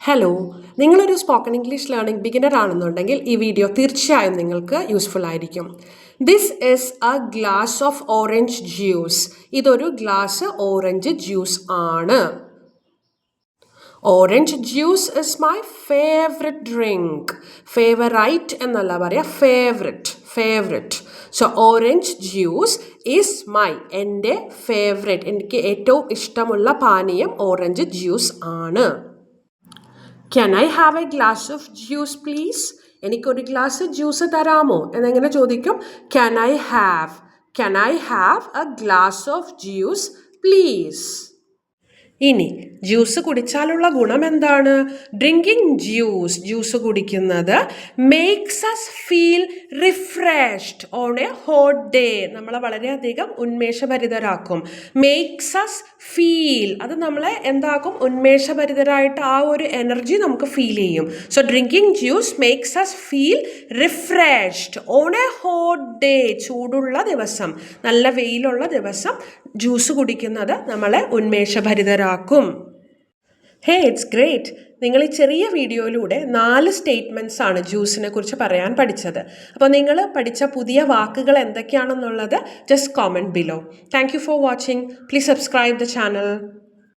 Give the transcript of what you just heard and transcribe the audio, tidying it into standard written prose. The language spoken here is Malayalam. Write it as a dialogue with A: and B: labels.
A: ഹലോ, നിങ്ങളൊരു സ്പോക്കൺ ഇംഗ്ലീഷ് ലേണിംഗ് ബിഗിനർ ആണെന്നുണ്ടെങ്കിൽ ഈ വീഡിയോ തീർച്ചയായും നിങ്ങൾക്ക് യൂസ്ഫുൾ ആയിരിക്കും. This is A glass of orange juice. ഇതൊരു ഗ്ലാസ് ഓറഞ്ച് ജ്യൂസ് ആണ്. Orange juice is my favourite drink. Favourite എന്നല്ല പറയാ, favourite. So orange juice is my, എൻ്റെ ഫേവറേറ്റ്, എനിക്ക് ഏറ്റവും ഇഷ്ടമുള്ള പാനീയം ഓറഞ്ച് ജ്യൂസ് ആണ്. Can I have a glass of juice please? എനിക്കൊരു ഗ്ലാസ് ജ്യൂസ് തരാമോ എന്നെങ്ങനെ ചോദിക്കും? Can I have a glass of juice please? ഇനി ജ്യൂസ് കുടിച്ചാലുള്ള ഗുണം എന്താണ്? ഡ്രിങ്കിങ് ജ്യൂസ് കുടിക്കുന്നത് makes us feel refreshed on a hot day. നമ്മളെ വളരെയധികം ഉന്മേഷഭരിതരാക്കും. മേക്സ് അസ് ഫീൽ, അത് നമ്മളെ എന്താക്കും? ഉന്മേഷഭരിതരായിട്ട് ആ ഒരു എനർജി നമുക്ക് ഫീൽ ചെയ്യും. So drinking juice makes us feel refreshed on a hot day. ചൂടുള്ള ദിവസം, നല്ല വെയിലുള്ള ദിവസം ജ്യൂസ് കുടിക്കുന്നത് നമ്മളെ ഉന്മേഷഭരിതരാക്കും. ഹേ, ഇറ്റ്സ് ഗ്രേറ്റ്. നിങ്ങൾ ഈ ചെറിയ വീഡിയോയിലൂടെ 4 സ്റ്റേറ്റ്മെൻറ്റ്സ് ആണ് ജ്യൂസിനെ കുറിച്ച് പറയാൻ പഠിച്ചത്. അപ്പോൾ നിങ്ങൾ പഠിച്ച പുതിയ വാക്കുകൾ എന്തൊക്കെയാണെന്നുള്ളത് just comment below. Thank you for watching. Please subscribe the channel.